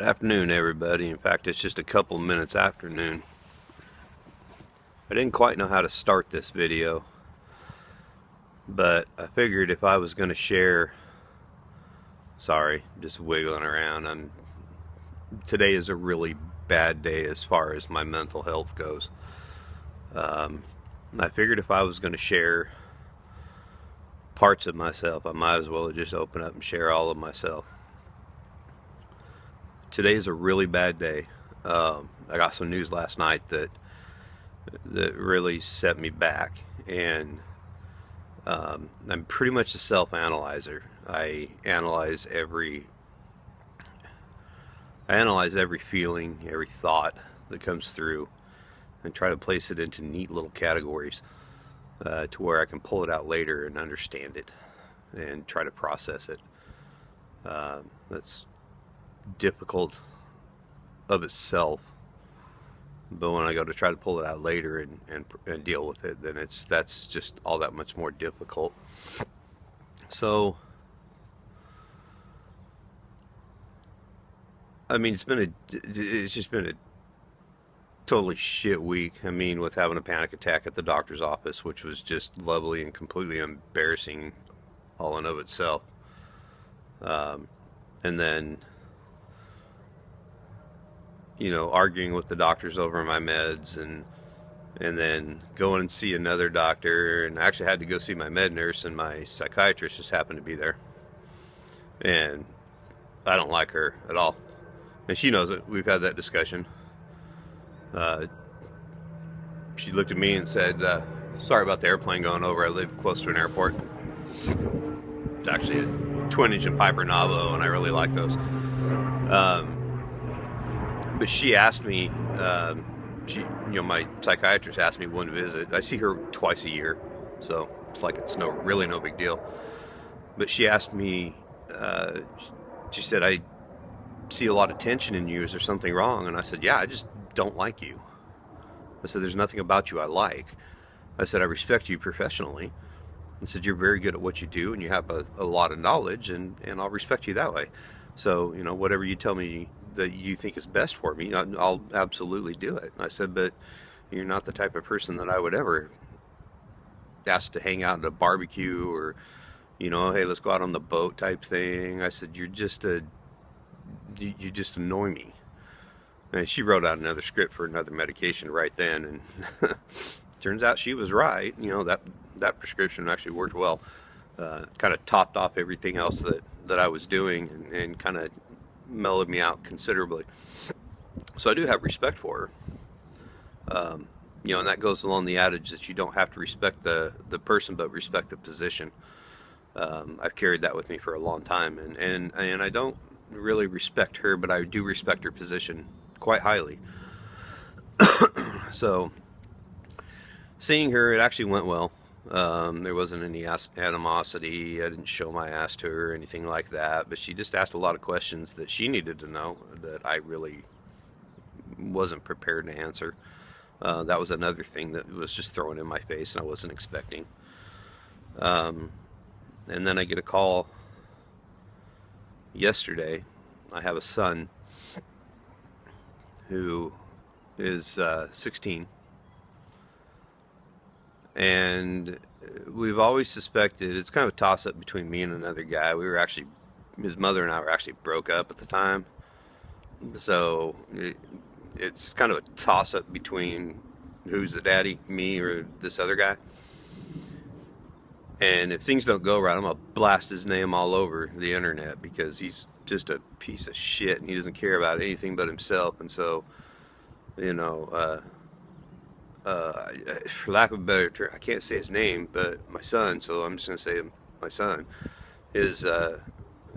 Good afternoon, everybody. In fact, it's just a couple minutes after noon. I didn't quite know how to start this video, but I figured if I was going to share, sorry, just wiggling around. Today is a really bad day as far as my mental health goes. I figured if I was going to share parts of myself, I might as well just open up and share all of myself. Today is a really bad day. I got some news last night that really set me back, and I'm pretty much a self-analyzer. I analyze every feeling, every thought that comes through, and try to place it into neat little categories to where I can pull it out later and understand it and try to process it. That's difficult of itself, but when I go to try to pull it out later and deal with it, then that's just all that much more difficult. So I mean, it's just been a totally shit week. I mean, with having a panic attack at the doctor's office, which was just lovely and completely embarrassing all in of itself, and then arguing with the doctors over my meds, and then going and see another doctor, and I actually had to go see my med nurse, and my psychiatrist just happened to be there, and I don't like her at all, and she knows it. We've had that discussion. She looked at me and said, sorry about the airplane going over. I live close to an airport. It's actually a twin-engine Piper Navo, and I really like those. But she asked me, my psychiatrist asked me when to visit. I see her twice a year, so it's like it's really no big deal. But she asked me, she said, I see a lot of tension in you. Is there something wrong? And I said, yeah, I just don't like you. I said, there's nothing about you I like. I said, I respect you professionally. I said, you're very good at what you do, and you have a lot of knowledge, and I'll respect you that way. So, whatever you tell me that you think is best for me, I'll absolutely do it. And I said, but you're not the type of person that I would ever ask to hang out at a barbecue, or, hey, let's go out on the boat type thing. I said, you just annoy me. And she wrote out another script for another medication right then, and turns out she was right. That prescription actually worked well. Kind of topped off everything else that I was doing, and kind of mellowed me out considerably. So I do have respect for her. And that goes along the adage that you don't have to respect the person, but respect the position. I've carried that with me for a long time, and I don't really respect her, but I do respect her position quite highly. So seeing her, it actually went well. There wasn't any animosity. I didn't show my ass to her or anything like that, but she just asked a lot of questions that she needed to know that I really wasn't prepared to answer. That was another thing that was just thrown in my face and I wasn't expecting. And then I get a call yesterday. I have a son who is 16. And we've always suspected, it's kind of a toss-up between me and another guy. His mother and I were actually broke up at the time. So it's kind of a toss-up between who's the daddy, me or this other guy. And if things don't go right, I'm going to blast his name all over the internet, because he's just a piece of shit and he doesn't care about anything but himself. And so, for lack of a better term, I can't say his name, but my son, so I'm just going to say my son, he's the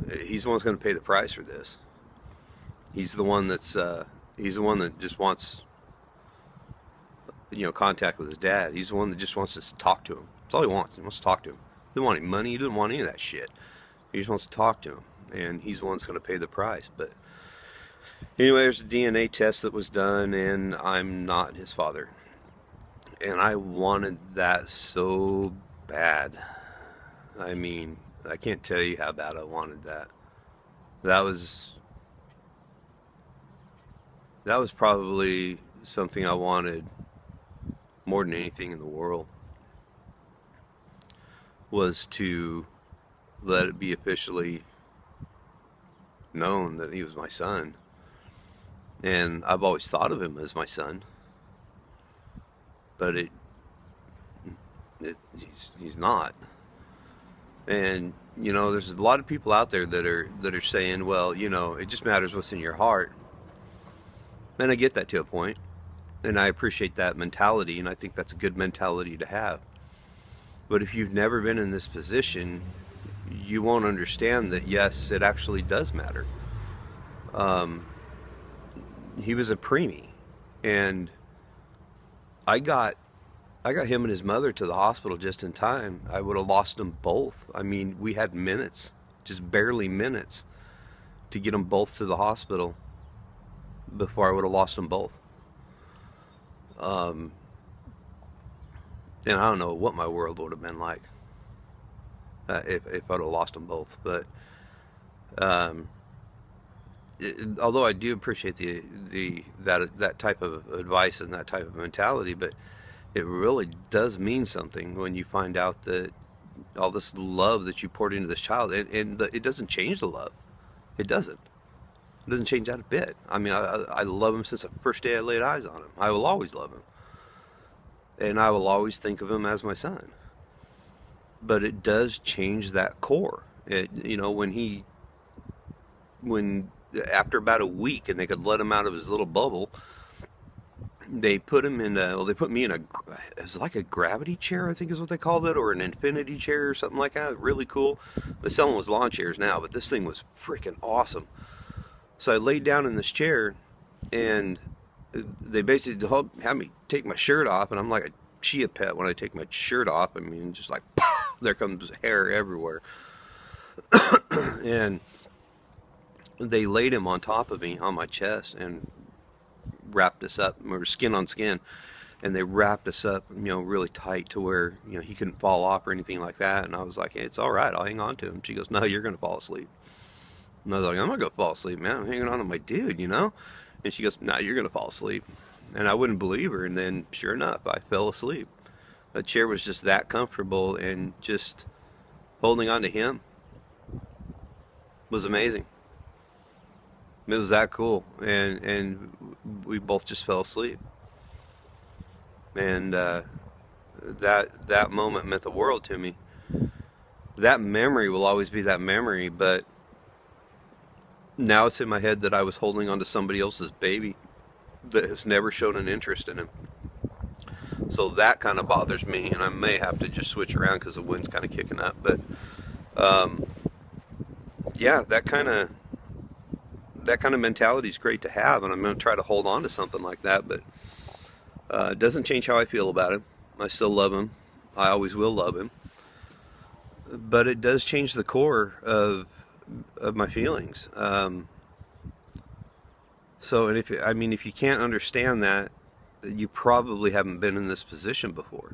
one that's going to pay the price for this. He's the one that just wants, contact with his dad. He's the one that just wants to talk to him. That's all he wants. He wants to talk to him. He doesn't want any money. He doesn't want any of that shit. He just wants to talk to him, and he's the one that's going to pay the price. But anyway, there's a DNA test that was done, and I'm not his father. And I wanted that so bad. I mean, I can't tell you how bad I wanted that. That was that was probably something I wanted more than anything in the world, was to let it be officially known that he was my son. And I've always thought of him as my son, but he's not. And there's a lot of people out there that are saying, well, it just matters what's in your heart. And I get that to a point, and I appreciate that mentality, and I think that's a good mentality to have. But if you've never been in this position, you won't understand that, yes, it actually does matter. He was a preemie, and I got him and his mother to the hospital just in time. I would have lost them both. I mean, we had minutes, just barely minutes, to get them both to the hospital before I would have lost them both. And I don't know what my world would have been like if I'd have lost them both. But although I do appreciate that type of advice and that type of mentality, but it really does mean something when you find out that all this love that you poured into this child, and it doesn't change the love. It doesn't. It doesn't change that a bit. I mean, I love him since the first day I laid eyes on him. I will always love him. And I will always think of him as my son. But it does change that core. When after about a week and they could let him out of his little bubble, they put him in they put me in it was like a gravity chair, I think is what they called it, or an infinity chair or something like that. Really cool. They sell them as lawn chairs now, but this thing was freaking awesome. So I laid down in this chair, and they basically had me take my shirt off, and I'm like a chia pet when I take my shirt off. I mean, just like, there comes hair everywhere. And they laid him on top of me on my chest and wrapped us up. We were skin on skin, and they wrapped us up, really tight to where, he couldn't fall off or anything like that. And I was like, hey, it's all right, I'll hang on to him. She goes, no, you're going to fall asleep. And I was like, I'm not going to fall asleep, man. I'm hanging on to my dude, And she goes, no, you're going to fall asleep. And I wouldn't believe her. And then, sure enough, I fell asleep. The chair was just that comfortable, and just holding on to him was amazing. It was that cool. And we both just fell asleep. And that moment meant the world to me. That memory will always be that memory, but now it's in my head that I was holding on to somebody else's baby that has never shown an interest in him. So that kind of bothers me, and I may have to just switch around because the wind's kind of kicking up. But yeah, that kind of mentality is great to have, and I'm going to try to hold on to something like that. But it doesn't change how I feel about him. I still love him. I always will love him. But it does change the core of my feelings. So, and if you can't understand that, you probably haven't been in this position before.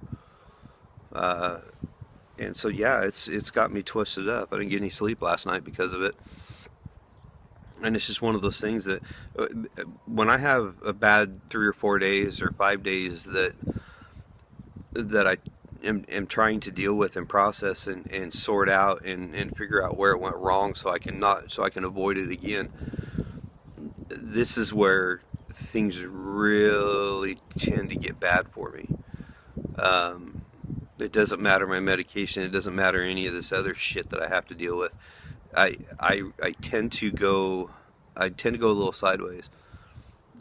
And so, yeah, it's got me twisted up. I didn't get any sleep last night because of it. And it's just one of those things that when I have a bad 3 or 4 days or 5 days that I am trying to deal with and process and sort out and figure out where it went wrong so I can avoid it again. This is where things really tend to get bad for me. It doesn't matter my medication. It doesn't matter any of this other shit that I have to deal with. I tend to go a little sideways.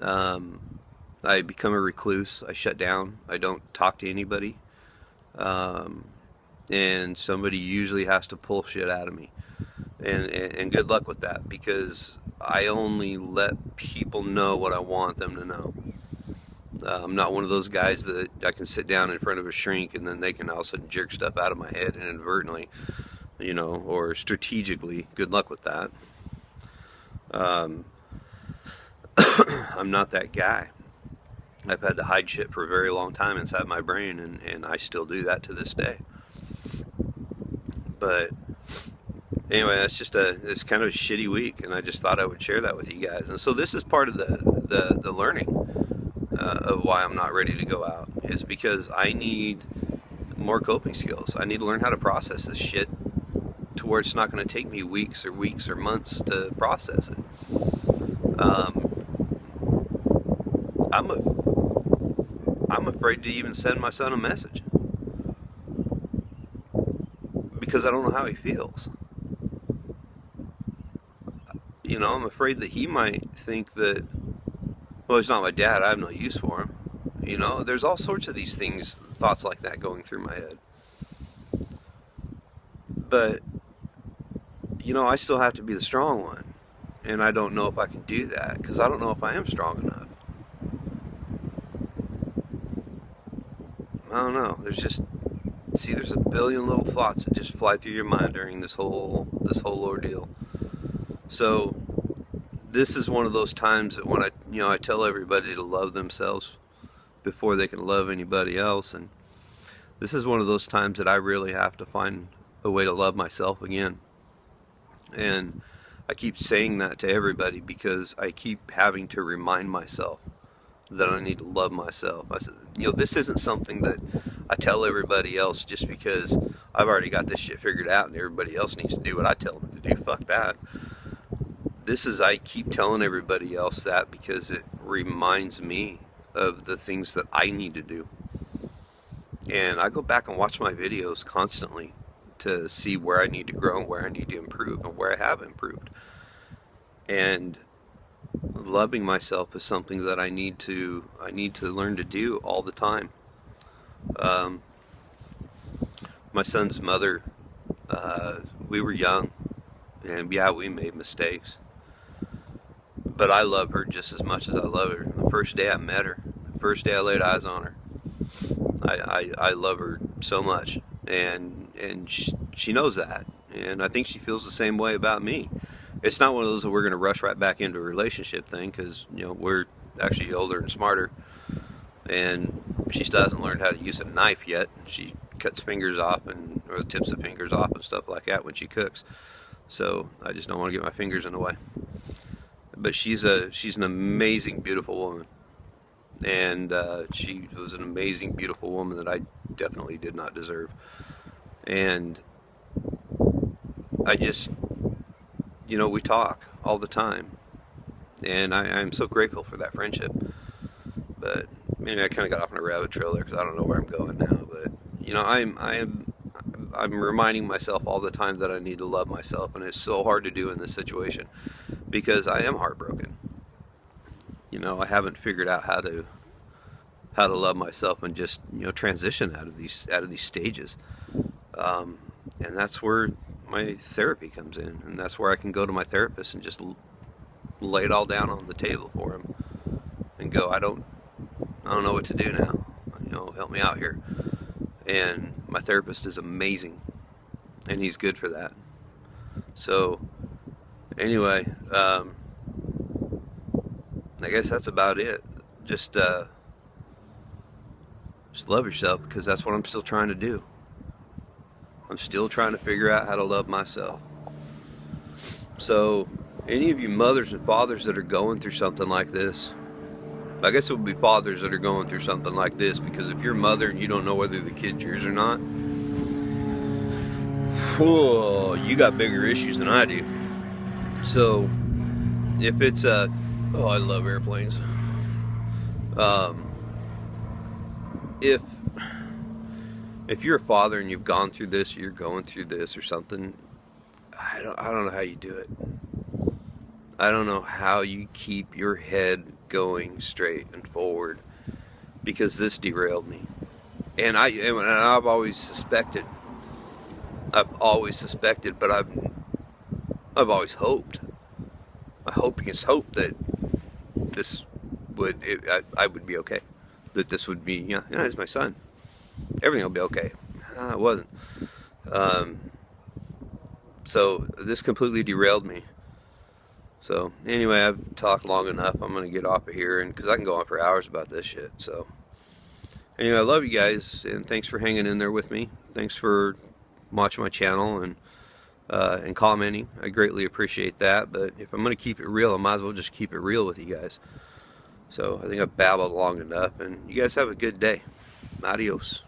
I become a recluse. I shut down. I don't talk to anybody. And somebody usually has to pull shit out of me. And good luck with that, because I only let people know what I want them to know. I'm not one of those guys that I can sit down in front of a shrink and then they can all of a sudden jerk stuff out of my head inadvertently, or strategically. Good luck with that. I'm not that guy. I've had to hide shit for a very long time inside my brain, and I still do that to this day. But Anyway, it's kind of a shitty week, and I just thought I would share that with you guys. And so this is part of the learning of why I'm not ready to go out, is because I need more coping skills. I need to learn how to process this shit to where it's not going to take me weeks or months to process it. I'm afraid to even send my son a message because I don't know how he feels. You know, I'm afraid that he might think that, well, he's not my dad, I have no use for him. You know, there's all sorts of these things, thoughts like that going through my head. But, you know, I still have to be the strong one. And I don't know if I can do that, because I don't know if I am strong enough. I don't know. There's a billion little thoughts that just fly through your mind during this whole ordeal. So this is one of those times that when I tell everybody to love themselves before they can love anybody else, and this is one of those times that I really have to find a way to love myself again. And I keep saying that to everybody because I keep having to remind myself that I need to love myself. I said, this isn't something that I tell everybody else just because I've already got this shit figured out and everybody else needs to do what I tell them to do. Fuck that. I keep telling everybody else that because it reminds me of the things that I need to do. And I go back and watch my videos constantly to see where I need to grow and where I need to improve and where I have improved. And loving myself is something that I need to learn to do all the time. My son's mother, we were young, and yeah, we made mistakes. But I love her just as much as I love her. The first day I met her, the first day I laid eyes on her, I love her so much, and she knows that, and I think she feels the same way about me. It's not one of those that we're going to rush right back into a relationship thing, because we're actually older and smarter, and she still hasn't learned how to use a knife yet. She cuts fingers off or tips of fingers off and stuff like that when she cooks. So I just don't want to get my fingers in the way. But she's an amazing, beautiful woman, and she was an amazing, beautiful woman that I definitely did not deserve. And I just, we talk all the time, and I'm so grateful for that friendship. But I kind of got off on a rabbit trail there because I don't know where I'm going now. But I'm reminding myself all the time that I need to love myself, and it's so hard to do in this situation because I am heartbroken. I haven't figured out how to love myself and just transition out of these stages, and that's where my therapy comes in, and that's where I can go to my therapist and just lay it all down on the table for him and go, I don't know what to do now. Help me out here. And my therapist is amazing, and he's good for that. So anyway, I guess that's about it. Just love yourself, because that's what I'm still trying to do. I'm still trying to figure out how to love myself. So any of you mothers and fathers that are going through something like this, I guess it would be fathers that are going through something like this, because if you're a mother and you don't know whether the kid's yours or not, whoa, you got bigger issues than I do. So if it's I love airplanes. If you're a father and you've gone through this, or you're going through this or something, I don't know how you do it. I don't know how you keep your head going straight and forward, because this derailed me. And I've always suspected, but I've always hoped. I hope against hope that this I would be okay. That this would be, it's my son. Everything will be okay. It wasn't. So this completely derailed me. So anyway, I've talked long enough. I'm going to get off of here, and because I can go on for hours about this shit. So anyway, I love you guys, and thanks for hanging in there with me. Thanks for watching my channel, and and commenting. I greatly appreciate that. But if I'm going to keep it real, I might as well just keep it real with you guys. So I think I've babbled long enough, and you guys have a good day. Adios.